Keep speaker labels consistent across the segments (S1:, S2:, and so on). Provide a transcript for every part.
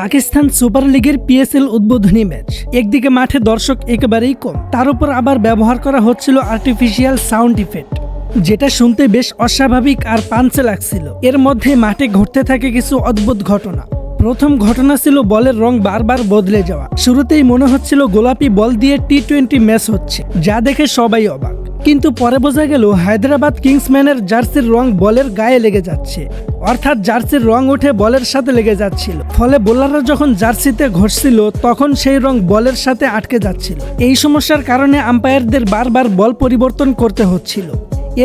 S1: Pakistan super লিগের PSL উদ্বোধনী match. একদিকে মাঠে দর্শক একেবারেই কম, তার উপর আবার ব্যবহার করা হচ্ছিল আর্টিফিশিয়াল সাউন্ড ইফেক্ট, যেটা শুনতে বেশ অস্বাভাবিক আর পাঞ্চে লাগছিল। এর মধ্যে মাঠে ঘটতে থাকে কিছু অদ্ভুত ঘটনা। প্রথম ঘটনা ছিল বলের রং বারবার বদলে যাওয়া। শুরুতেই মনে হচ্ছিল গোলাপি বল দিয়ে টি-20 ম্যাচ হচ্ছে, যা দেখে সবাই অবাক। কিন্তু পরে বোঝা গেল হায়দ্রাবাদ কিংসম্যানের জার্সির রং বলের গায়ে লেগে যাচ্ছে, অর্থাৎ জার্সির রং উঠে বলের সাথে লেগে যাচ্ছিল। ফলে বোলাররা যখন জার্সিতে ঘষছিল তখন সেই রং বলের সাথে আটকে যাচ্ছিল। এই সমস্যার কারণে আম্পায়ারদের বারবার বল পরিবর্তন করতে হচ্ছিল।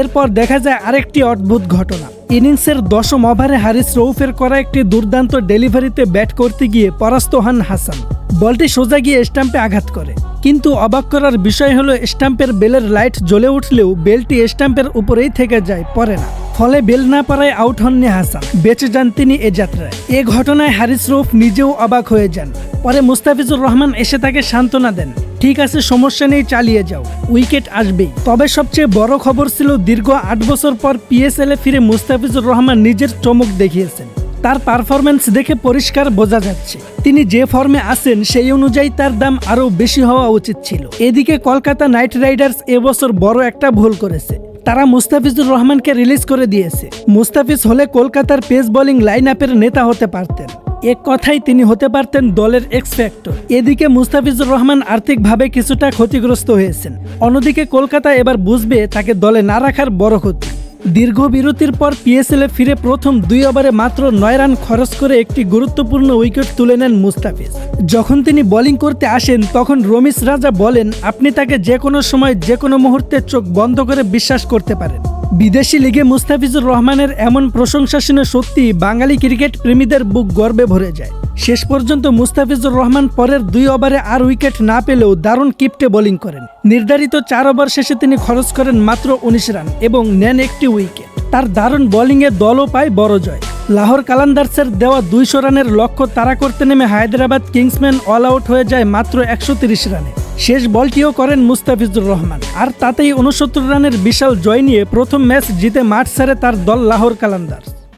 S1: এরপর দেখা যায় আরেকটি অদ্ভুত ঘটনা। ইনিংসের 10ম ওভারে হারিস রউফের করা একটি দুর্দান্ত ডেলিভারিতে ব্যাট করতে গিয়ে পরাস্ত হন হাসান। বলটি সোজা গিয়ে স্টাম্পে আঘাত করে, কিন্তু অবাক করার বিষয় হলো স্টাম্পের বেলের লাইট জ্বলে উঠলেও বেলটি স্টাম্পের উপরেই থেকে যায়, পড়ে না। ফলে বেল না পারায় আউট হননি হাসান, বেঁচে যান তিনি এ যাত্রায়। এ ঘটনায় হারিস রউফ নিজেও অবাক হয়ে যান। পরে মুস্তাফিজুর রহমান এসে তাকে সান্ত্বনা দেন, ঠিক আছে, সমস্যা নেই, চালিয়ে যাও, উইকেট আসবেই। তবে সবচেয়ে বড় খবর ছিল দীর্ঘ 8 বছর পর পিএসএল এ ফিরে মুস্তাফিজুর রহমান নিজের চমক দেখিয়েছেন। তার পারফরম্যান্স দেখে পরিষ্কার বোঝা যাচ্ছে তিনি যে ফর্মে আছেন সেই অনুযায়ী তার দাম আরও বেশি হওয়া উচিত ছিল। এদিকে কলকাতা নাইট রাইডার্স এবছর বড় একটা ভুল করেছে। তারা মুস্তাফিজুর রহমানকে রিলিজ করে দিয়েছে। মুস্তাফিজ হলে কলকাতার পেস বোলিং লাইন আপের নেতা হতে পারতেন। এক কথায় তিনি হতে পারতেন দলের এক্স ফ্যাক্টর। এদিকে মুস্তাফিজুর রহমান আর্থিকভাবে কিছুটা ক্ষতিগ্রস্ত হয়েছেন। অন্যদিকে কলকাতা এবার বুঝবে তাকে দলে না রাখার বড় ক্ষতি। দীর্ঘ বিরতির পর পিএসএল এ ফিরে প্রথম 2 ওভারে মাত্র 9 রান খরচ করে একটি গুরুত্বপূর্ণ উইকেট তুলে নেন মুস্তাফিজ। যখন তিনি বোলিং করতে আসেন তখন রমিজ রাজা বলেন, আপনি তাকে যে কোনো সময় যে কোনো মুহূর্তে চোখ বন্ধ করে বিশ্বাস করতে পারেন। বিদেশি লিগে মুস্তাফিজুর রহমানের এমন প্রশংসা শুনে সত্যি বাঙালি ক্রিকেট প্রেমীদের বুক গর্বে ভরে যায়। শেষ পর্যন্ত মুস্তাফিজুর রহমান পরের 2 ওভারে আর উইকেট না পেলেও দারুণ কিপ্টে বোলিং করেন। নির্ধারিত 4 ওভার শেষে তিনি খরচ করেন মাত্র 19 রান এবং নেন একটি উইকেট। তার দারুণ বোলিংয়ে দলও পায় বড় জয়। লাহোর কালান্দার্সের দেওয়া 200 রানের লক্ষ্য তাড়া করতে নেমে হায়দ্রাবাদ কিংসম্যান অল আউট হয়ে যায় মাত্র 130 রানে। শেষ বলটিও করেন মুস্তাফিজুর রহমান, আর তাতেই 69 রানের বিশাল জয় নিয়ে প্রথম ম্যাচ জিতে মাঠ ছাড়ে তার দল লাহোর কালান্দার্স।